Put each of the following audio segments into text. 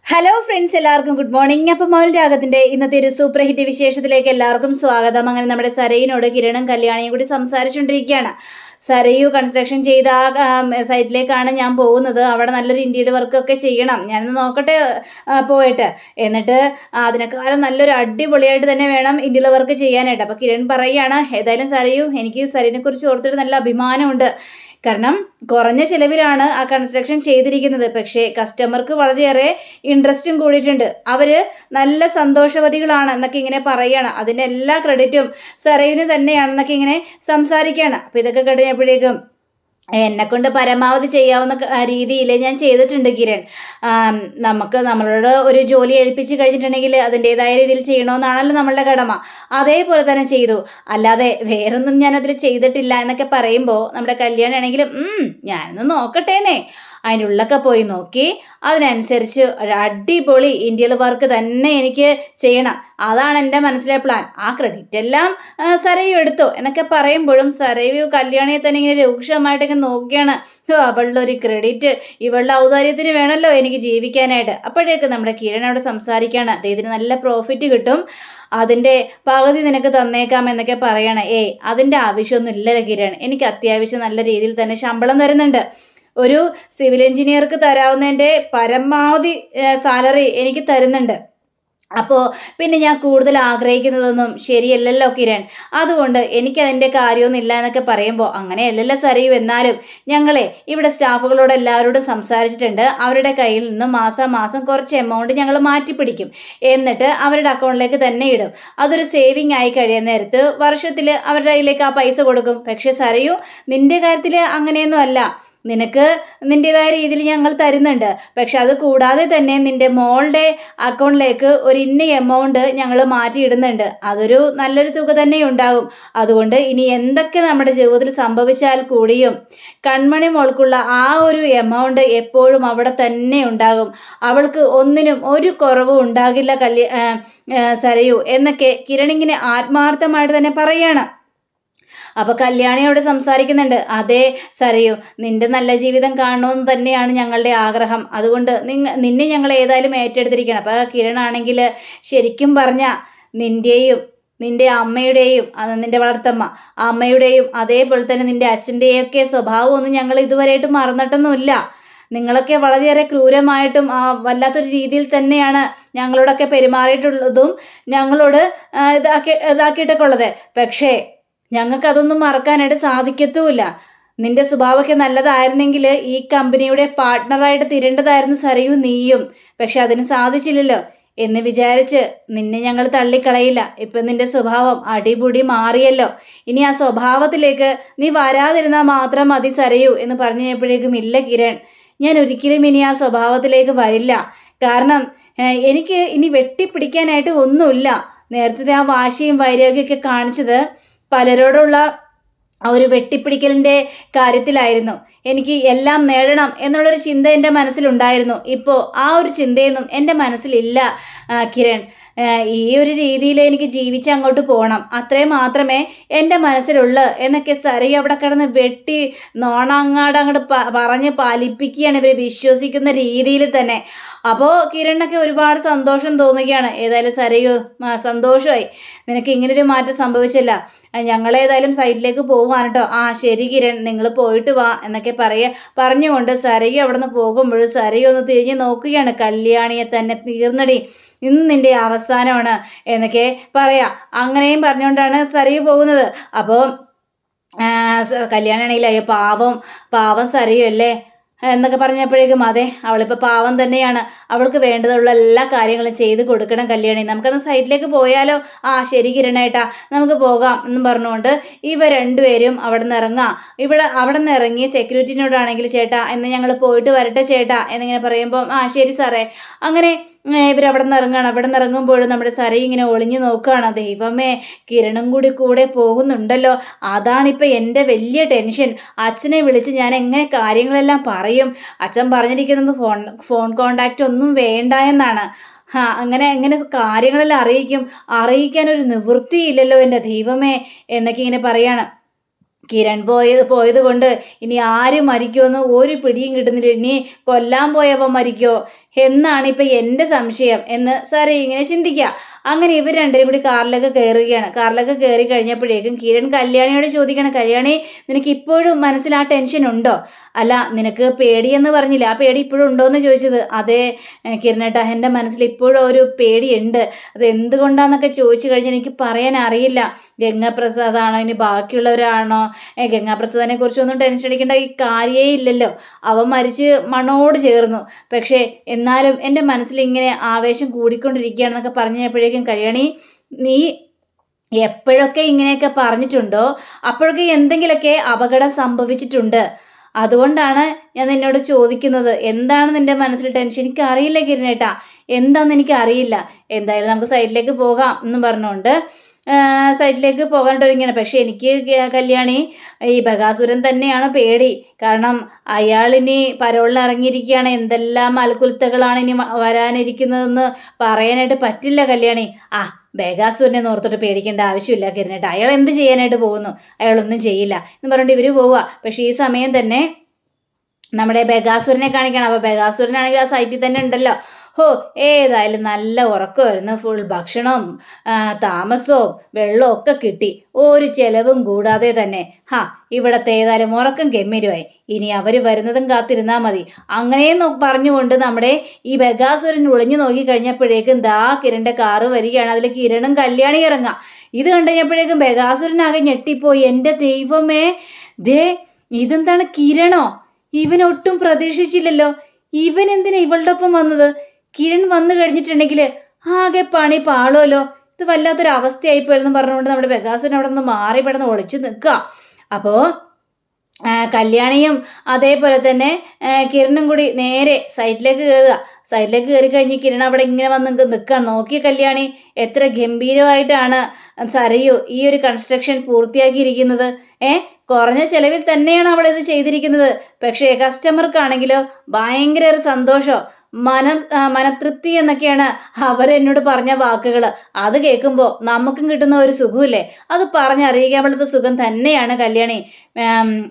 Hello friends, എല്ലാവർക്കും good morning. അപ്പം മൗൻ രാഗത്തിന്റെ ഇന്നത്തെ ഒരു സൂപ്പർ ഹിറ്റ് വിശേഷത്തിലേക്ക് എല്ലാവർക്കും സ്വാഗതം. അങ്ങനെ നമ്മുടെ സരയിനോട് കിരണും കല്യാണിയും കൂടി സംസാരിച്ചുകൊണ്ടിരിക്കുകയാണ്. സരയു കൺസ്ട്രക്ഷൻ ചെയ്ത ആ സൈറ്റിലേക്കാണ് ഞാൻ പോകുന്നത്. അവിടെ നല്ലൊരു ഇന്റീരിയർ വർക്കൊക്കെ ചെയ്യണം, ഞാനൊന്ന് നോക്കട്ടെ പോയിട്ട്. എന്നിട്ട് അതിനേക്കാളും നല്ലൊരു അടിപൊളിയായിട്ട് തന്നെ വേണം ഇന്റീരിയർ വർക്ക് ചെയ്യാനായിട്ട്. അപ്പോൾ കിരൺ പറയുകയാണ്, ഏതായാലും സരയു, എനിക്ക് സരയിനെ കുറിച്ച് ഓർത്തിട്ട് നല്ല അഭിമാനമുണ്ട്. കാരണം കുറഞ്ഞ ചിലവിലാണ് ആ കൺസ്ട്രക്ഷൻ ചെയ്തിരിക്കുന്നത്. പക്ഷേ കസ്റ്റമർക്ക് വളരെയേറെ ഇൻട്രസ്റ്റും കൂടിയിട്ടുണ്ട്. അവർ നല്ല സന്തോഷവതികളാണ് എന്നൊക്കെ ഇങ്ങനെ പറയുകയാണ്. അതിൻ്റെ എല്ലാ ക്രെഡിറ്റും സരയിന് തന്നെയാണെന്നൊക്കെ ഇങ്ങനെ സംസാരിക്കുകയാണ്. അപ്പോൾ ഇതൊക്കെ കഴിഞ്ഞപ്പോഴേക്കും എന്നെക്കൊണ്ട് പരമാവധി ചെയ്യാവുന്ന രീതിയിൽ ഞാൻ ചെയ്തിട്ടുണ്ട് കിരൺ. നമ്മളോട് ഒരു ജോലി ഏൽപ്പിച്ച് കഴിഞ്ഞിട്ടുണ്ടെങ്കിൽ അതിൻ്റെതായ രീതിയിൽ ചെയ്യണമെന്നാണല്ലോ നമ്മളുടെ കടമ. അതേപോലെ തന്നെ ചെയ്തു, അല്ലാതെ വേറൊന്നും ഞാനതിൽ ചെയ്തിട്ടില്ല എന്നൊക്കെ പറയുമ്പോൾ നമ്മുടെ കല്യാണം ആണെങ്കിലും ഞാനൊന്ന് നോക്കട്ടേന്നേ, അതിൻ്റെ ഉള്ളൊക്കെ പോയി നോക്കി. അതിനനുസരിച്ച് ഒരു അടിപൊളി ഇന്ത്യയിൽ വർക്ക് തന്നെ എനിക്ക് ചെയ്യണം, അതാണ് എൻ്റെ മനസ്സിലെ പ്ലാൻ. ആ ക്രെഡിറ്റ് എല്ലാം സരയു എടുത്തോ എന്നൊക്കെ പറയുമ്പോഴും സരയു കല്യാണിയെ തന്നെ ഇങ്ങനെ രൂക്ഷമായിട്ടൊക്കെ നോക്കിയാണ്. അവളുടെ ഒരു ക്രെഡിറ്റ് ഇവളുടെ ഔദാര്യത്തിന് വേണമല്ലോ എനിക്ക് ജീവിക്കാനായിട്ട്. അപ്പോഴേക്ക് നമ്മുടെ കിരൺ അവിടെ സംസാരിക്കുകയാണ്, ഇതിന് നല്ല പ്രോഫിറ്റ് കിട്ടും, അതിൻ്റെ പകുതി നിനക്ക് തന്നേക്കാം എന്നൊക്കെ പറയണം. അതിൻ്റെ ആവശ്യമൊന്നും ഇല്ല കിരൺ, എനിക്ക് അത്യാവശ്യം നല്ല രീതിയിൽ തന്നെ ശമ്പളം തരുന്നുണ്ട്. ഒരു സിവിൽ എഞ്ചിനീയർക്ക് തരാവുന്നതിൻ്റെ പരമാവധി സാലറി എനിക്ക് തരുന്നുണ്ട്. അപ്പോൾ പിന്നെ ഞാൻ കൂടുതൽ ആഗ്രഹിക്കുന്നതൊന്നും ശരിയല്ലല്ലോ കിരൺ, അതുകൊണ്ട് എനിക്കതിൻ്റെ കാര്യമൊന്നുമില്ല എന്നൊക്കെ പറയുമ്പോൾ, അങ്ങനെയല്ലല്ലോ സരയു, എന്നാലും ഞങ്ങളെ ഇവിടെ സ്റ്റാഫുകളോട് എല്ലാവരോടും സംസാരിച്ചിട്ടുണ്ട്. അവരുടെ കയ്യിൽ നിന്ന് മാസം കുറച്ച് എമൗണ്ട് ഞങ്ങൾ മാറ്റിപ്പിടിക്കും, എന്നിട്ട് അവരുടെ അക്കൗണ്ടിലേക്ക് തന്നെ ഇടും. അതൊരു സേവിങ് ആയി കഴിയുന്ന നേരത്ത് വർഷത്തിൽ അവരുടെ കയ്യിലേക്ക് ആ പൈസ കൊടുക്കും. പക്ഷെ സരയു, നിൻ്റെ കാര്യത്തിൽ അങ്ങനെയൊന്നും അല്ല. നിനക്ക് നിൻ്റെതായ രീതിയിൽ ഞങ്ങൾ തരുന്നുണ്ട്. പക്ഷെ അത് കൂടാതെ തന്നെ നിൻ്റെ മോളുടെ അക്കൗണ്ടിലേക്ക് ഒരു ഇന്ന എമൗണ്ട് ഞങ്ങൾ മാറ്റിയിടുന്നുണ്ട്. അതൊരു നല്ലൊരു തുക തന്നെ ഉണ്ടാകും. അതുകൊണ്ട് ഇനി എന്തൊക്കെ നമ്മുടെ ജീവിതത്തിൽ സംഭവിച്ചാൽ കൂടിയും കൺമണി മോൾക്കുള്ള ആ ഒരു എമൗണ്ട് എപ്പോഴും അവിടെ തന്നെ ഉണ്ടാകും. അവൾക്ക് ഒന്നിനും ഒരു കുറവും ഉണ്ടാകില്ല സരയു എന്നൊക്കെ കിരണിങ്ങനെ ആത്മാർത്ഥമായിട്ട് തന്നെ പറയാണ്. അപ്പോൾ കല്യാണിയോട് സംസാരിക്കുന്നുണ്ട്, അതേ സരയു, നിന്റെ നല്ല ജീവിതം കാണണമെന്ന് തന്നെയാണ് ഞങ്ങളുടെ ആഗ്രഹം. അതുകൊണ്ട് നിന്നെ ഞങ്ങൾ ഏതായാലും ഏറ്റെടുത്തിരിക്കണം. അപ്പോൾ കിരണാണെങ്കിൽ ശരിക്കും പറഞ്ഞാൽ നിന്റെ അമ്മയുടെയും നിന്റെ വളർത്തമ്മ അമ്മയുടെയും അതേപോലെ തന്നെ നിന്റെ അച്ഛൻ്റെയൊക്കെ സ്വഭാവമൊന്നും ഞങ്ങൾ ഇതുവരെയായിട്ട് മറന്നിട്ടൊന്നുമില്ല. നിങ്ങളൊക്കെ വളരെയേറെ ക്രൂരമായിട്ടും വല്ലാത്തൊരു രീതിയിൽ തന്നെയാണ് ഞങ്ങളോടൊക്കെ പെരുമാറിയിട്ടുള്ളതും ഞങ്ങളോട് ഇതാക്കിയിട്ടൊക്കെ ഉള്ളത്. പക്ഷേ ഞങ്ങൾക്കതൊന്നും മറക്കാനായിട്ട് സാധിക്കത്തുമില്ല. നിന്റെ സ്വഭാവമൊക്കെ നല്ലതായിരുന്നെങ്കിൽ ഈ കമ്പനിയുടെ പാർട്ട്ണറായിട്ട് തിരേണ്ടതായിരുന്നു സരയു നീയും. പക്ഷെ അതിന് സാധിച്ചില്ലല്ലോ എന്ന് വിചാരിച്ച് നിന്നെ ഞങ്ങൾ തള്ളിക്കളയില്ല. ഇപ്പം നിന്റെ സ്വഭാവം അടിപൊടി മാറിയല്ലോ, ഇനി ആ സ്വഭാവത്തിലേക്ക് നീ വരാതിരുന്നാൽ മാത്രം മതി സരയു എന്ന് പറഞ്ഞു കഴിഞ്ഞപ്പോഴേക്കും, ഇല്ല കിരൺ, ഞാൻ ഒരിക്കലും ഇനി ആ സ്വഭാവത്തിലേക്ക് വരില്ല. കാരണം എനിക്ക് ഇനി വെട്ടിപ്പിടിക്കാനായിട്ട് ഒന്നുമില്ല. നേരത്തെ ആ വാശിയും വൈരാഗ്യമൊക്കെ കാണിച്ചത് പലരോടുള്ള ഒരു വെട്ടിപ്പിടിക്കലിൻ്റെ കാര്യത്തിലായിരുന്നു. എനിക്ക് എല്ലാം നേടണം എന്നുള്ളൊരു ചിന്ത എൻ്റെ മനസ്സിലുണ്ടായിരുന്നു. ഇപ്പോൾ ആ ഒരു ചിന്തയൊന്നും എൻ്റെ മനസ്സിലില്ല കിരൺ. ഈ ഒരു രീതിയിൽ എനിക്ക് ജീവിച്ച് അങ്ങോട്ട് പോകണം, അത്രയും മാത്രമേ എൻ്റെ മനസ്സിലുള്ളൂ എന്നൊക്കെ സരയു അവിടെ കിടന്ന് വെട്ടി അങ്ങോട്ട് പറഞ്ഞ് പാലിപ്പിക്കുകയാണ് ഇവർ വിശ്വസിക്കുന്ന രീതിയിൽ തന്നെ. അപ്പോൾ കിരണിനൊക്കെ ഒരുപാട് സന്തോഷം തോന്നുകയാണ്. ഏതായാലും സരയു, സന്തോഷമായി, നിനക്ക് ഇങ്ങനൊരു മാറ്റം സംഭവിച്ചില്ല. ഞങ്ങളേതായാലും സൈറ്റിലേക്ക് പോകുവാണ് കേട്ടോ. ശരി കിരൺ, നിങ്ങൾ പോയിട്ട് വാ എന്നൊക്കെ പറഞ്ഞുകൊണ്ട് സരയു അവിടെ നിന്ന് പോകുമ്പോഴും സരയു ഒന്ന് തിരിഞ്ഞ് നോക്കുകയാണ്. കല്യാണിയെ തന്നെ തീർന്നടി, ഇന്ന് നിൻ്റെ അവസാനമാണ് എന്നൊക്കെ അങ്ങനെയും പറഞ്ഞുകൊണ്ടാണ് സരയു പോകുന്നത്. അപ്പോൾ കല്യാണിയാണെങ്കിൽ അയ്യോ പാവം സരയു അല്ലേ എന്നൊക്കെ പറഞ്ഞപ്പോഴേക്കും, അതെ, അവളിപ്പോൾ പാവം തന്നെയാണ്, അവൾക്ക് വേണ്ടതുള്ള എല്ലാ കാര്യങ്ങളും ചെയ്ത് കൊടുക്കണം കല്യാണി, നമുക്കന്ന് സൈറ്റിലേക്ക് പോയാലോ? ശരി കിരണേട്ടാ, നമുക്ക് പോകാം എന്നും പറഞ്ഞുകൊണ്ട് ഇവർ രണ്ടുപേരും അവിടെ നിന്ന് ഇറങ്ങാം. അവിടെ നിന്ന് ഇറങ്ങി സെക്യൂരിറ്റിനോടാണെങ്കിൽ, ചേട്ടാ എന്ന് ഞങ്ങൾ പോയിട്ട് വരട്ടെ ചേട്ടാ എന്നിങ്ങനെ പറയുമ്പോൾ, ശരി സാറേ. അങ്ങനെ ഇവരവിടെ നിന്ന് ഇറങ്ങുകയാണ്. അവിടെ നിന്ന് ഇറങ്ങുമ്പോഴും നമ്മുടെ സരയു ഇങ്ങനെ ഒളിഞ്ഞു നോക്കുകയാണ്. ദൈവമേ, കിരണും കൂടെ പോകുന്നുണ്ടല്ലോ, അതാണിപ്പോൾ എൻ്റെ വലിയ ടെൻഷൻ. അച്ഛനെ വിളിച്ച് ഞാൻ എങ്ങനെ കാര്യങ്ങളെല്ലാം പറയും? അച്ഛൻ പറഞ്ഞിരിക്കുന്നത് ഫോൺ കോണ്ടാക്റ്റ് ഒന്നും വേണ്ട എന്നാണ്. എങ്ങനെ കാര്യങ്ങളെല്ലാം അറിയിക്കാനൊരു നിവൃത്തിയില്ലല്ലോ എൻ്റെ ദൈവമേ എന്നൊക്കെ ഇങ്ങനെ പറയാണ്. കിരൺ പോയത് കൊണ്ട് ഇനി ആര് മരിക്കുമെന്ന് ഒരു പിടിയും കിട്ടുന്നില്ല. ഇനി കൊല്ലാൻ പോയവൻ മരിക്കോ, എന്നാണ് ഇപ്പം എൻ്റെ സംശയം എന്ന് സാറേ ഇങ്ങനെ ചിന്തിക്കുക. അങ്ങനെ ഇവർ രണ്ടുപേരും കൂടി കാറിലൊക്കെ കയറുകയാണ്. കാറിലൊക്കെ കയറി കഴിഞ്ഞപ്പോഴേക്കും കിരൺ കല്യാണിയോട് ചോദിക്കണം, കല്യാണി നിനക്ക് ഇപ്പോഴും മനസ്സിൽ ആ ടെൻഷൻ ഉണ്ടോ? അല്ല നിനക്ക് പേടിയെന്ന് പറഞ്ഞില്ല, ആ പേടി ഇപ്പോഴും ഉണ്ടോ എന്ന് ചോദിച്ചത്. അതേ കിരണേട്ടാ, എൻ്റെ മനസ്സിൽ ഇപ്പോഴും ഒരു പേടിയുണ്ട്. അത് എന്തുകൊണ്ടാന്നൊക്കെ ചോദിച്ചു കഴിഞ്ഞാൽ എനിക്ക് പറയാൻ അറിയില്ല. ഗംഗാപ്രസാദാണോ ഇനി ബാക്കിയുള്ളവരാണോ? ഗംഗാപ്രസാദിനെ കുറിച്ചൊന്നും ടെൻഷൻ അടിക്കേണ്ട ഈ കാര്യേ ഇല്ലല്ലോ, അവൻ മരിച്ച് മണ്ണോട് ചേർന്നു. പക്ഷേ എന്നാലും എൻ്റെ മനസ്സിൽ ഇങ്ങനെ ആവേശം കൂടിക്കൊണ്ടിരിക്കുകയാണെന്നൊക്കെ പറഞ്ഞപ്പോഴേക്കും കല്യാണി, നീ എപ്പോഴൊക്കെ ഇങ്ങനെയൊക്കെ പറഞ്ഞിട്ടുണ്ടോ അപ്പോഴൊക്കെ എന്തെങ്കിലുമൊക്കെ അപകടം സംഭവിച്ചിട്ടുണ്ട്. അതുകൊണ്ടാണ് ഞാൻ നിന്നോട് ചോദിക്കുന്നത്, എന്താണ് നിന്റെ മനസ്സിൽ ടെൻഷൻ? എനിക്കറിയില്ല കിരണേട്ടാ, എന്താണെന്ന് എനിക്കറിയില്ല. എന്തായാലും നമുക്ക് സൈഡിലേക്ക് പോകാം എന്ന് പറഞ്ഞുകൊണ്ട് സൈഡിലേക്ക് പോകാണ്ടിരിക്കുകയാണ്. പക്ഷെ എനിക്ക് കല്യാണി ഈ ബകാസുരൻ തന്നെയാണ് പേടി. കാരണം അയാളിനി പരോളിൽ ഇറങ്ങിയിരിക്കുകയാണ്. എന്തെല്ലാം അൽക്കുലത്തകളാണ് ഇനി വരാനിരിക്കുന്നതെന്ന് പറയാനായിട്ട് പറ്റില്ല കല്യാണി. ബകാസുരനെ ഓർത്തിട്ട് പേടിക്കേണ്ട ആവശ്യമില്ല കിരണേട്ടാ, അയാൾ എന്ത് ചെയ്യാനായിട്ട് പോകുന്നു? അയാളൊന്നും ചെയ്യില്ല എന്ന് പറഞ്ഞിട്ട് ഇവർ പോവുക. പക്ഷേ ഈ സമയം തന്നെ നമ്മുടെ ബകാസുരനെ കാണിക്കണം. അപ്പോൾ ബകാസുരനാണെങ്കിൽ ആ സൈറ്റിൽ തന്നെ ഉണ്ടല്ലോ. ഏതായാലും നല്ല ഉറക്കമായിരുന്നു. ഫുൾ ഭക്ഷണവും താമസവും വെള്ളവും ഒക്കെ കിട്ടി, ഒരു ചെലവും കൂടാതെ തന്നെ. ഇവിടത്തെ ഏതായാലും ഉറക്കം ഗംഭീരമായി. ഇനി അവർ വരുന്നതും കാത്തിരുന്നാൽ മതി. അങ്ങനെ പറഞ്ഞുകൊണ്ട് നമ്മുടെ ഈ ബകാസുരൻ ഒളിഞ്ഞു നോക്കി കഴിഞ്ഞപ്പോഴേക്കും ദാ കിരണിൻ്റെ കാറ് വരികയാണ്. അതിൽ കിരണും കല്യാണി ഇറങ്ങാം. ഇത് കണ്ടുകഴിഞ്ഞപ്പോഴേക്കും ബകാസുരനാകെ ഞെട്ടിപ്പോയി. എൻ്റെ ദൈവമേ, ഇതെന്താണ് കിരണോ? ഇവനൊട്ടും പ്രതീക്ഷിച്ചില്ലല്ലോ. ഇവൻ എന്തിനാ ഇവളുടെ ഒപ്പം വന്നത്? കിരൺ വന്നു കഴിഞ്ഞിട്ടുണ്ടെങ്കിൽ ആകെ പണി പാളുമല്ലോ. ഇത് വല്ലാത്തൊരവസ്ഥയായിപ്പോയെന്ന് പറഞ്ഞുകൊണ്ട് നമ്മുടെ ബകാസുരൻ അവിടെ നിന്ന് മാറി പെടുന്ന ഒളിച്ചു നിൽക്കുക. അപ്പോൾ കല്യാണിയും അതേപോലെ തന്നെ കിരണും കൂടി നേരെ സൈറ്റിലേക്ക് കയറുക. സൈറ്റിലേക്ക് കയറി കഴിഞ്ഞ് കിരൺ അവിടെ ഇങ്ങനെ വന്ന് നിൽക്കുകയാണ്. നോക്കിയ കല്യാണി, എത്ര ഗംഭീരമായിട്ടാണ് സരയു ഈ ഒരു കൺസ്ട്രക്ഷൻ പൂർത്തിയാക്കിയിരിക്കുന്നത്. കുറഞ്ഞ ചെലവിൽ തന്നെയാണ് അവൾ ഇത് ചെയ്തിരിക്കുന്നത്. പക്ഷേ കസ്റ്റമർക്കാണെങ്കിലോ ഭയങ്കര ഒരു സന്തോഷം, മനതൃപ്തി എന്നൊക്കെയാണ് അവരെന്നോട് പറഞ്ഞ വാക്കുകൾ. അത് കേൾക്കുമ്പോൾ നമുക്കും കിട്ടുന്ന ഒരു സുഖമില്ലേ, അത് പറഞ്ഞറിയിക്കാൻ പറ്റുന്ന സുഖം തന്നെയാണ് കല്യാണി.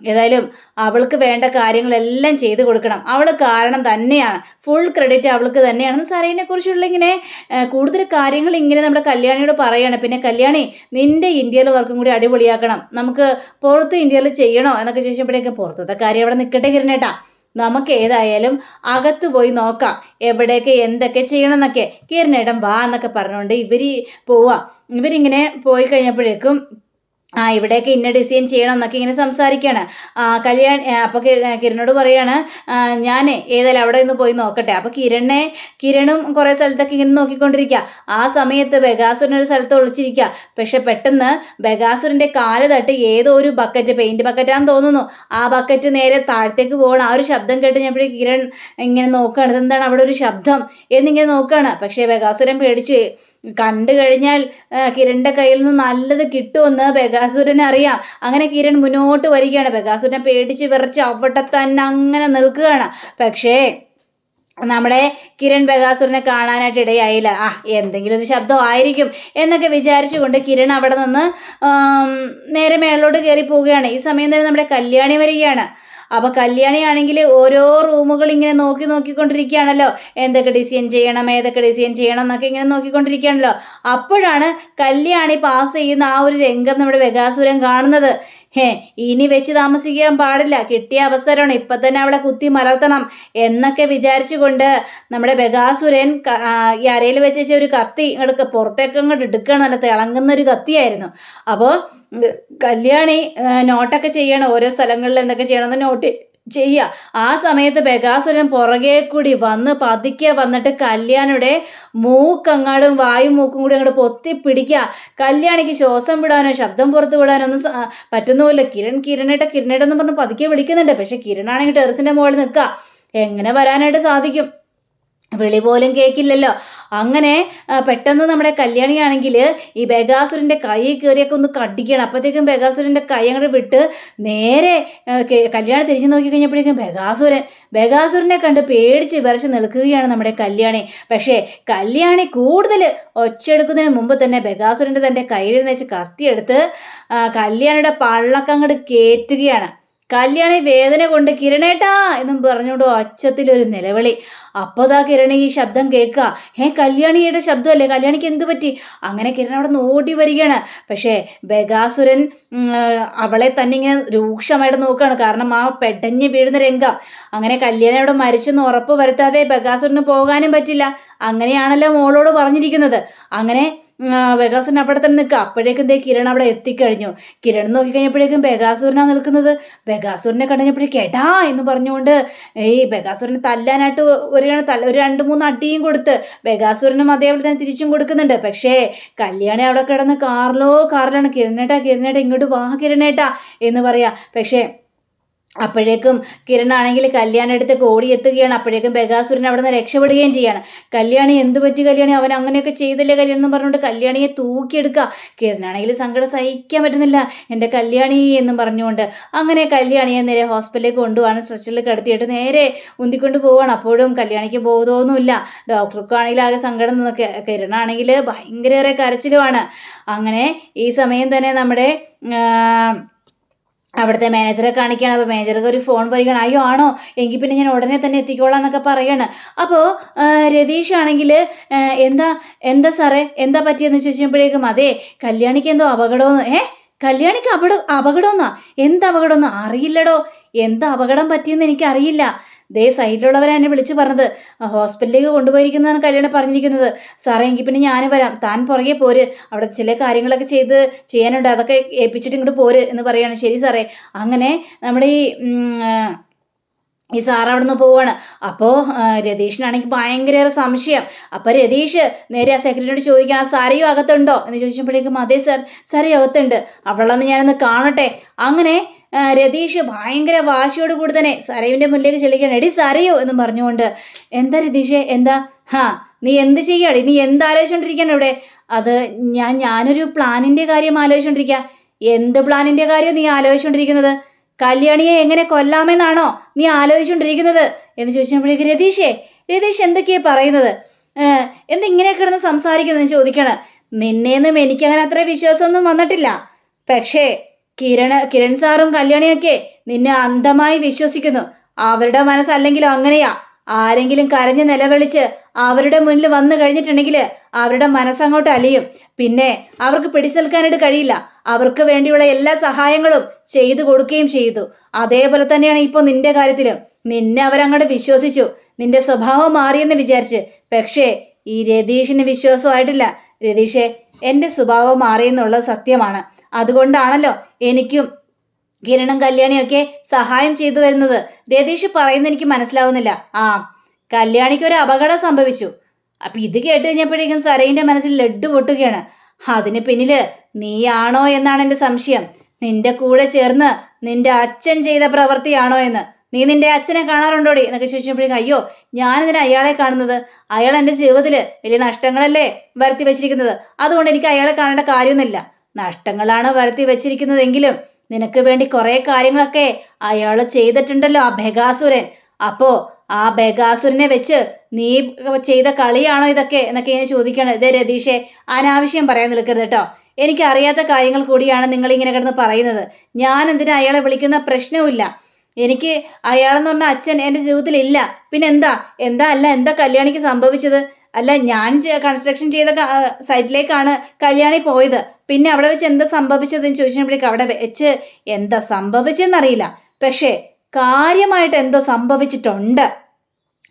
ഏതായാലും അവൾക്ക് വേണ്ട കാര്യങ്ങളെല്ലാം ചെയ്തു കൊടുക്കണം. അവൾ കാരണം തന്നെയാണ്, ഫുൾ ക്രെഡിറ്റ് അവൾക്ക് തന്നെയാണെന്ന് സരയിനെ കുറിച്ചുള്ള ഇങ്ങനെ കൂടുതൽ കാര്യങ്ങൾ ഇങ്ങനെ നമ്മുടെ കല്യാണിയോട് പറയാണ്. പിന്നെ കല്യാണി, നിന്റെ ഇന്ത്യയിലെ വർക്കും കൂടി അടിപൊളിയാക്കണം, നമുക്ക് പുറത്ത് ഇന്ത്യയിൽ ചെയ്യണോ എന്നൊക്കെ ചോദിച്ചപ്പോഴേക്കും പുറത്തത്തെ കാര്യം അവിടെ നിൽക്കട്ടെ കിരണേട്ടാ, നമുക്ക് ഏതായാലും അകത്ത് പോയി നോക്കാം എവിടെയൊക്കെ എന്തൊക്കെ ചെയ്യണം എന്നൊക്കെ. കിരണേട്ടൻ വാ എന്നൊക്കെ പറഞ്ഞുകൊണ്ട് ഇവർ പോവാ. ഇവരിങ്ങനെ പോയി കഴിഞ്ഞപ്പോഴേക്കും ഇവിടെയൊക്കെ ഇന്ന ഡിസൈൻ ചെയ്യണം എന്നൊക്കെ ഇങ്ങനെ സംസാരിക്കുകയാണ് കല്യാണി. അപ്പോൾ കിരണോട് പറയാണ്, ഞാൻ ഏതായാലും അവിടെ ഒന്ന് പോയി നോക്കട്ടെ. അപ്പോൾ കിരണും കുറേ സ്ഥലത്തൊക്കെ ഇങ്ങനെ നോക്കിക്കൊണ്ടിരിക്കുക. ആ സമയത്ത് ബകാസുരനൊരു സ്ഥലത്ത് ഒളിച്ചിരിക്കുക. പക്ഷെ പെട്ടെന്ന് ബകാസുരൻ്റെ കാല് തട്ടി ഏതോ ഒരു ബക്കറ്റ്, പെയിൻറ്റ് ബക്കറ്റാന്ന് തോന്നുന്നു, ആ ബക്കറ്റ് നേരെ താഴത്തേക്ക് പോകണം. ആ ഒരു ശബ്ദം കേട്ട് കഴിഞ്ഞപ്പോഴേക്കും കിരൺ ഇങ്ങനെ നോക്കുകയാണ്, ഇതെന്താണ് അവിടെ ഒരു ശബ്ദം എന്നിങ്ങനെ നോക്കുകയാണ്. പക്ഷേ ബകാസുരൻ പേടിച്ചു. കണ്ടു കഴിഞ്ഞാൽ കിരണിൻ്റെ കയ്യിൽ നിന്ന് നല്ലത് കിട്ടുമെന്ന് ബകാസുരനെ അറിയാം. അങ്ങനെ കിരൺ മുന്നോട്ട് വരികയാണ്. ബകാസുരനെ പേടിച്ച് വിറച്ച് അവിടെ തന്നെ അങ്ങനെ നിൽക്കുകയാണ്. പക്ഷേ നമ്മുടെ കിരൺ ബകാസുരനെ കാണാനായിട്ട് ഇടയായില്ല. എന്തെങ്കിലും ഒരു ശബ്ദമായിരിക്കും എന്നൊക്കെ വിചാരിച്ചുകൊണ്ട് കിരൺ അവിടെ നിന്ന് നേരെ മേളിലോട്ട് കയറി പോവുകയാണ്. ഈ സമയം തന്നെ നമ്മുടെ കല്യാണി വരികയാണ്. അപ്പോൾ കല്യാണിയാണെങ്കിൽ ഓരോ റൂമുകൾ ഇങ്ങനെ നോക്കിക്കൊണ്ടിരിക്കുകയാണല്ലോ, എന്തൊക്കെ ഡിസൈൻ ചെയ്യണം എന്നൊക്കെ ഇങ്ങനെ നോക്കിക്കൊണ്ടിരിക്കുകയാണല്ലോ. അപ്പോഴാണ് കല്യാണി പാസ് ചെയ്യുന്ന ആ ഒരു രംഗം നമ്മുടെ ബകാസുരൻ കാണുന്നത്. ഇനി വെച്ച് താമസിക്കാൻ പാടില്ല, കിട്ടിയ അവസരമാണ്, ഇപ്പം തന്നെ അവളെ കുത്തി മലർത്തണം എന്നൊക്കെ വിചാരിച്ചുകൊണ്ട് നമ്മുടെ ബകാസുരൻ ഈ അരയിൽ വെച്ച ഒരു കത്തി ഇങ്ങോട്ട് പുറത്തേക്ക് അങ്ങോട്ട് എടുക്കുകയാണ്. നല്ല തിളങ്ങുന്ന ഒരു കത്തിയായിരുന്നു. അപ്പോൾ കല്യാണി നോട്ടൊക്കെ ചെയ്യണം, ഓരോ സ്ഥലങ്ങളിൽ എന്തൊക്കെ ചെയ്യണമെന്ന് നോട്ട് ചെയ്യുക. ആ സമയത്ത് ബകാസുരൻ പുറകെ കൂടി വന്ന് പതുക്കെ വന്നിട്ട് കല്യാണിയുടെ മൂക്കങ്ങാടും വായും മൂക്കും കൂടി അങ്ങോട്ട് പൊത്തിപ്പിടിക്കുക. കല്യാണിക്ക് ശ്വാസം വിടാനോ ശബ്ദം പുറത്ത് വിടാനോ ഒന്നും പറ്റുന്നുമില്ല. കിരണേട്ടെന്ന് പറഞ്ഞ് പതുക്കെ വിളിക്കുന്നുണ്ട്. പക്ഷെ കിരണാണെങ്കിൽ ടെറസിൻ്റെ മുകളിൽ നിൽക്കുക. എങ്ങനെ വരാനായിട്ട് സാധിക്കും? വിളി പോലും കേൾക്കില്ലല്ലോ. അങ്ങനെ പെട്ടെന്ന് നമ്മുടെ കല്യാണിയാണെങ്കിൽ ഈ ബകാസുരൻ്റെ കൈ കയറിയൊക്കെ ഒന്ന് കടിക്കണം. അപ്പോഴത്തേക്കും ബകാസുരൻ്റെ കൈ അങ്ങോട്ട് വിട്ട് നേരെ കല്യാണി തിരിഞ്ഞു നോക്കി കഴിഞ്ഞപ്പോഴേക്കും ബകാസുരനെ കണ്ട് പേടിച്ച് വിറച്ച് നിൽക്കുകയാണ് നമ്മുടെ കല്യാണി. പക്ഷേ കല്യാണി കൂടുതൽ ഒച്ചെടുക്കുന്നതിന് മുമ്പ് തന്നെ ബകാസുരൻ്റെ തൻ്റെ കയ്യിൽ വെച്ച് കത്തിയെടുത്ത് കല്യാണിയുടെ പള്ളക്കം അങ്ങോട്ട് കയറ്റുകയാണ്. കല്യാണി വേദന കൊണ്ട് കിരണേട്ടാ എന്നും പറഞ്ഞുകൊണ്ട് ഒച്ചത്തിലൊരു നിലവിളി. അപ്പോൾ ദാ കിരൺ ഈ ശബ്ദം കേൾക്കുക. കല്യാണിയുടെ ശബ്ദമല്ലേ, കല്യാണിക്ക് എന്ത് പറ്റി? അങ്ങനെ കിരൺ അവിടെ നിന്ന് ഓടി വരികയാണ്. പക്ഷേ ബഗാസുരൻ അവളെ തന്നെ ഇങ്ങനെ രൂക്ഷമായിട്ട് നോക്കുകയാണ്. കാരണം ആ പെടഞ്ഞ് വീഴുന്ന രംഗം. അങ്ങനെ കല്യാണി അവിടെ മരിച്ചെന്ന് ഉറപ്പ് വരുത്താതെ ബഗാസുരന് പോകാനും പറ്റില്ല. അങ്ങനെയാണല്ലോ മോളോട് പറഞ്ഞിരിക്കുന്നത്. അങ്ങനെ ബഗാസുരൻ അവിടെ തന്നെ നിൽക്കുക. അപ്പോഴേക്കും കിരൺ അവിടെ എത്തിക്കഴിഞ്ഞു. കിരൺ നോക്കിക്കഴിഞ്ഞപ്പോഴേക്കും ബഗാസുരനാണ് നിൽക്കുന്നത്. ബഗാസുരനെ കണ്ടുകഴിഞ്ഞപ്പോഴേക്കും എടാ എന്ന് പറഞ്ഞുകൊണ്ട് ഈ ബഗാസുരനെ തല്ലാനായിട്ട് ഒരു 2-3 അടിയും കൊടുത്ത് ബഗാസുരനും അതേപോലെ തന്നെ തിരിച്ചും കൊടുക്കുന്നുണ്ട്. പക്ഷേ കല്യാണി അവിടെ കിടന്ന് കാറിലാണ് കിരണേട്ടാ ഇങ്ങോട്ട് വാ കിരണേട്ടാ എന്ന് പറയാ. പക്ഷേ അപ്പോഴേക്കും കിരണാണെങ്കിൽ കല്യാണി അടുത്തേക്ക് ഓടിയെത്തുകയാണ്. അപ്പോഴേക്കും ബഗാസുരൻ അവിടെ നിന്ന് രക്ഷപ്പെടുകയും ചെയ്യാണ്. കല്യാണി എന്ത് പറ്റി കല്യാണി, അവൻ അങ്ങനെയൊക്കെ ചെയ്തില്ലേ കല്യാണം എന്ന് പറഞ്ഞുകൊണ്ട് കല്യാണിയെ തൂക്കിയെടുക്കുക. കിരണാണെങ്കിൽ സങ്കടം സഹിക്കാൻ പറ്റുന്നില്ല, എൻ്റെ കല്യാണി എന്നും പറഞ്ഞുകൊണ്ട്. അങ്ങനെ കല്യാണിയെ നേരെ ഹോസ്പിറ്റലിലേക്ക് കൊണ്ടുപോകാൻ സ്ട്രെച്ചറിൽ കിടത്തിയിട്ട് നേരെ ഉന്തിക്കൊണ്ട് പോവുകയാണ്. അപ്പോഴും കല്യാണിക്ക് ബോധമൊന്നുമില്ല. ഡോക്ടർക്കാണെങ്കിൽ ആകെ സങ്കടം നിന്നൊക്കെ, കിരണാണെങ്കിൽ ഭയങ്കര കരച്ചിലുമാണ്. അങ്ങനെ ഈ സമയം തന്നെ നമ്മുടെ അവിടുത്തെ മാനേജറെ കാണിക്കുകയാണ്. അപ്പോൾ മാനേജർക്ക് ഒരു ഫോൺ വരികയാണ്. അയ്യോ ആണോ, എങ്കിൽ പിന്നെ ഞാൻ ഉടനെ തന്നെ എത്തിക്കോളാം എന്നൊക്കെ പറയാണ്. അപ്പോൾ രതീഷ് ആണെങ്കിൽ എന്താ സാറേ എന്താ പറ്റിയെന്ന് ചോദിച്ചപ്പോഴേക്കും അതെ കല്യാണിക്ക് എന്തോ അപകടമെന്ന്. കല്യാണിക്ക് അപകടമെന്നാ? എന്ത് അപകടമെന്ന്? അറിയില്ലടോ, എന്താ അപകടം പറ്റിയെന്ന് എനിക്കറിയില്ല. സൈഡിലുള്ളവരാണ് എന്നെ വിളിച്ച് പറഞ്ഞത്. ഹോസ്പിറ്റലിലേക്ക് കൊണ്ടുപോയിരിക്കുന്നതാണ് കല്യാണി പറഞ്ഞിരിക്കുന്നത്. സാറേ എങ്കിൽ പിന്നെ ഞാൻ വരാം, താൻ പുറകെ പോര്, അവിടെ ചില കാര്യങ്ങളൊക്കെ ചെയ്യാനുണ്ട്, അതൊക്കെ ഏൽപ്പിച്ചിട്ട് ഇങ്ങോട്ട് പോര് എന്ന് പറയുകയാണ്. ശരി സാറേ. അങ്ങനെ നമ്മുടെ ഈ സാർ അവിടെ നിന്ന് പോവാണ്. അപ്പോൾ രതീഷിനാണെങ്കിൽ ഭയങ്കര സംശയം. അപ്പോൾ രതീഷ് നേരെ ആ സെക്രട്ടറിയോട് ചോദിക്കുകയാണ്, സാരയും അകത്തുണ്ടോ എന്ന് ചോദിച്ചപ്പോഴേക്കും അതെ സാർ, സാരയും അകത്തുണ്ട്, അവളൊന്ന് ഞാനൊന്ന് കാണട്ടെ. അങ്ങനെ രതീഷ് ഭയങ്കര വാശിയോട് കൂടി തന്നെ സരയുവിൻ്റെ മുന്നിലേക്ക് ചെല്ലുകയാണ്. എടി സരയോ എന്നും പറഞ്ഞുകൊണ്ട്. എന്താ രതീഷേ എന്താ? നീ എന്ത് ചെയ്യാടി, നീ എന്താലോചിച്ചുകൊണ്ടിരിക്കുകയാണ് ഇവിടെ? അത് ഞാനൊരു പ്ലാനിൻ്റെ കാര്യം ആലോചിച്ചുകൊണ്ടിരിക്കുക. എന്ത് പ്ലാനിൻ്റെ കാര്യം നീ ആലോചിച്ചുകൊണ്ടിരിക്കുന്നത്? കല്യാണിയെ എങ്ങനെ കൊല്ലാമെന്നാണോ നീ ആലോചിച്ചുകൊണ്ടിരിക്കുന്നത് എന്ന് ചോദിച്ചപ്പോഴേക്ക് രതീഷ് എന്തൊക്കെയാണ് പറയുന്നത്? എന്തിങ്ങനെ കിടന്ന് സംസാരിക്കുന്നതെന്ന് ചോദിക്കണം. നിന്നേന്നും എനിക്കങ്ങനെ അത്ര വിശ്വാസമൊന്നും വന്നിട്ടില്ല. പക്ഷേ കിരൺ സാറും കല്യാണിയൊക്കെ നിന്നെ അന്ധമായി വിശ്വസിക്കുന്നു. അവരുടെ മനസ്സല്ലെങ്കിലും അങ്ങനെയാ. ആരെങ്കിലും കരഞ്ഞ് നിലവിളിച്ച് അവരുടെ മുന്നിൽ വന്നു കഴിഞ്ഞിട്ടുണ്ടെങ്കിൽ അവരുടെ മനസ്സങ്ങോട്ട് അലിയും. പിന്നെ അവർക്ക് പിടിച്ചു നിൽക്കാനായിട്ട് കഴിയില്ല. അവർക്ക് വേണ്ടിയുള്ള എല്ലാ സഹായങ്ങളും ചെയ്തു കൊടുക്കുകയും ചെയ്തു. അതേപോലെ തന്നെയാണ് ഇപ്പോൾ നിന്റെ കാര്യത്തിലും. നിന്നെ അവരങ്ങോട്ട് വിശ്വസിച്ചു, നിന്റെ സ്വഭാവം മാറിയെന്ന് വിചാരിച്ച്. പക്ഷേ ഈ രതീഷിന് വിശ്വാസമായിട്ടില്ല. രതീഷേ, എൻ്റെ സ്വഭാവം മാറിയെന്നുള്ളത് സത്യമാണ്. അതുകൊണ്ടാണല്ലോ എനിക്കും കിരണും കല്യാണിയൊക്കെ സഹായം ചെയ്തു വരുന്നത്. രതീഷ് പറയുന്നത് എനിക്ക് മനസ്സിലാവുന്നില്ല. കല്യാണിക്ക് ഒരു അപകടം സംഭവിച്ചു. അപ്പം ഇത് കേട്ട് കഴിഞ്ഞപ്പോഴേക്കും സരയിൻ്റെ മനസ്സിൽ ലഡ്ഡു പൊട്ടുകയാണ്. അതിന് പിന്നിൽ നീയാണോ എന്നാണ് എൻ്റെ സംശയം. നിന്റെ കൂടെ ചേർന്ന് നിന്റെ അച്ഛൻ ചെയ്ത പ്രവൃത്തിയാണോ എന്ന്. നീ നിന്റെ അച്ഛനെ കാണാറുണ്ടോടി എന്നൊക്കെ ചോദിച്ചപ്പോഴേക്കും അയ്യോ, ഞാനിതിനെ അയാളെ കാണുന്നത്? അയാൾ എൻ്റെ ജീവിതത്തിൽ വലിയ നഷ്ടങ്ങളല്ലേ വരുത്തി വെച്ചിരിക്കുന്നത്. അതുകൊണ്ട് എനിക്ക് അയാളെ കാണേണ്ട കാര്യമൊന്നുമില്ല. നഷ്ടങ്ങളാണ് വരുത്തി വെച്ചിരിക്കുന്നതെങ്കിലും നിനക്ക് വേണ്ടി കുറേ കാര്യങ്ങളൊക്കെ അയാൾ ചെയ്തിട്ടുണ്ടല്ലോ, ആ ബഗാസുരൻ. അപ്പോൾ ആ ബഗാസുരനെ വെച്ച് നീ ചെയ്ത കളിയാണോ ഇതൊക്കെ എന്നൊക്കെ ഞാൻ ചോദിക്കണം. ഇതേ രതീഷേ, അനാവശ്യം പറയാൻ നിൽക്കരുത് കേട്ടോ. എനിക്കറിയാത്ത കാര്യങ്ങൾ കൂടിയാണ് നിങ്ങളിങ്ങനെ കിടന്ന് പറയുന്നത്. ഞാൻ എന്തിനാ അയാളെ വിളിക്കുന്ന പ്രശ്നവുമില്ല. എനിക്ക് അയാളെന്ന് പറഞ്ഞ അച്ഛൻ എൻ്റെ ജീവിതത്തിലില്ല. പിന്നെ എന്താ കല്യാണിക്ക് സംഭവിച്ചത്? അല്ല, ഞാൻ കൺസ്ട്രക്ഷൻ ചെയ്ത സൈറ്റിലേക്കാണ് കല്യാണി പോയത്. പിന്നെ അവിടെ വെച്ച് എന്താ സംഭവിച്ചതെന്ന് ചോദിച്ചപ്പോഴേക്കും അവിടെ വെച്ച് എന്താ സംഭവിച്ചതെന്നറിയില്ല, പക്ഷേ കാര്യമായിട്ട് എന്തോ സംഭവിച്ചിട്ടുണ്ട്.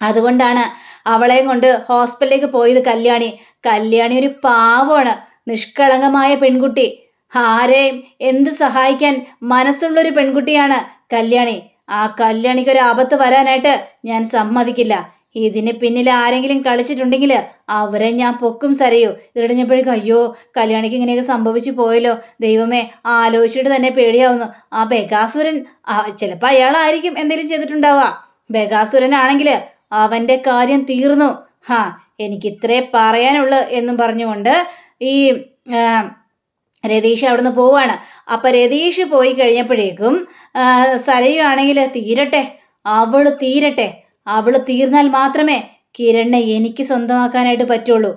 അതുകൊണ്ടാണ് അവളെയും കൊണ്ട് ഹോസ്പിറ്റലിലേക്ക് പോയത് കല്യാണി ഒരു പാവമാണ്, നിഷ്കളങ്കമായ പെൺകുട്ടി. ആരെയും എന്ത് സഹായിക്കാൻ മനസ്സുള്ളൊരു പെൺകുട്ടിയാണ് കല്യാണി. ആ കല്യാണിക്കൊരു ആപത്ത് വരാനായിട്ട് ഞാൻ സമ്മതിക്കില്ല. ഇതിന് പിന്നിൽ ആരെങ്കിലും കളിച്ചിട്ടുണ്ടെങ്കിൽ അവരെ ഞാൻ പൊക്കും സരയോ. ഇതിടഞ്ഞപ്പോഴേക്കും അയ്യോ, കല്യാണിക്ക് ഇങ്ങനെയൊക്കെ സംഭവിച്ചു പോയല്ലോ, ദൈവമേ, ആലോചിച്ചിട്ട് തന്നെ പേടിയാവുന്നു. ആ ബഗാസുരൻ ചിലപ്പോൾ അയാളായിരിക്കും എന്തെങ്കിലും ചെയ്തിട്ടുണ്ടാവുക. ബഗാസുരനാണെങ്കിൽ അവൻ്റെ കാര്യം തീർന്നു. എനിക്കിത്രേ പറയാനുള്ളൂ എന്നും പറഞ്ഞുകൊണ്ട് ഈ രതീഷ് അവിടുന്ന് പോവാണ്. അപ്പം രതീഷ് പോയി കഴിഞ്ഞപ്പോഴേക്കും സരയു ആണെങ്കിൽ അവൾ തീർന്നാൽ മാത്രമേ കിരണിനെ എനിക്ക് സ്വന്തമാക്കാനായിട്ട് പറ്റുള്ളൂ.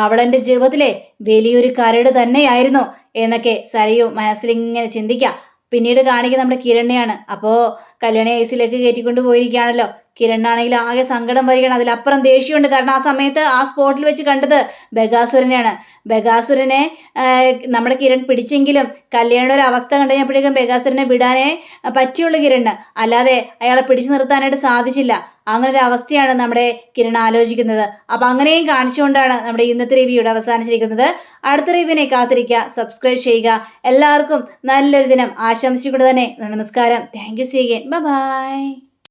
അവളെൻ്റെ ജീവിതത്തിലെ വലിയൊരു കരട് തന്നെയായിരുന്നു എന്നൊക്കെ സരയു മനസ്സിലിങ്ങനെ ചിന്തിക്കാം. പിന്നീട് കാണിക്കുക നമ്മുടെ കിരണിനെയാണ്. അപ്പോൾ കല്യാണി ഐസിയിലേക്ക് കയറ്റിക്കൊണ്ട് പോയിരിക്കുകയാണല്ലോ. കിരണിനാണെങ്കിൽ ആകെ സങ്കടം വരികയാണ്, അതിലപ്പുറം ദേഷ്യമുണ്ട്. കാരണം ആ സമയത്ത് ആ സ്പോട്ടിൽ വെച്ച് കണ്ടത് ബഗാസുരനെയാണ്. ബഗാസുരനെ നമ്മുടെ കിരൺ പിടിച്ചെങ്കിലും കല്യാണിയുടെ ഒരു അവസ്ഥ കണ്ടു കഴിഞ്ഞപ്പോഴേക്കും ബഗാസുരനെ വിടാനേ പറ്റിയുള്ളൂ കിരണിന്, അല്ലാതെ അയാളെ പിടിച്ചു നിർത്താനായിട്ട് സാധിച്ചില്ല. അങ്ങനെ ഒരു അവസ്ഥയാണ് നമ്മുടെ കിരൺ ആലോചിക്കുന്നത്. അപ്പം അങ്ങനെയും കാണിച്ചുകൊണ്ടാണ് നമ്മുടെ ഇന്നത്തെ റിവ്യൂ ഇവിടെ അവസാനിച്ചിരിക്കുന്നത്. അടുത്ത റിവ്യൂവിനെ കാത്തിരിക്കുക, സബ്സ്ക്രൈബ് ചെയ്യുക. എല്ലാവർക്കും നല്ലൊരു ദിനം ആശംസിച്ചുകൊണ്ട് തന്നെ നമസ്കാരം. Thank you. See again. By.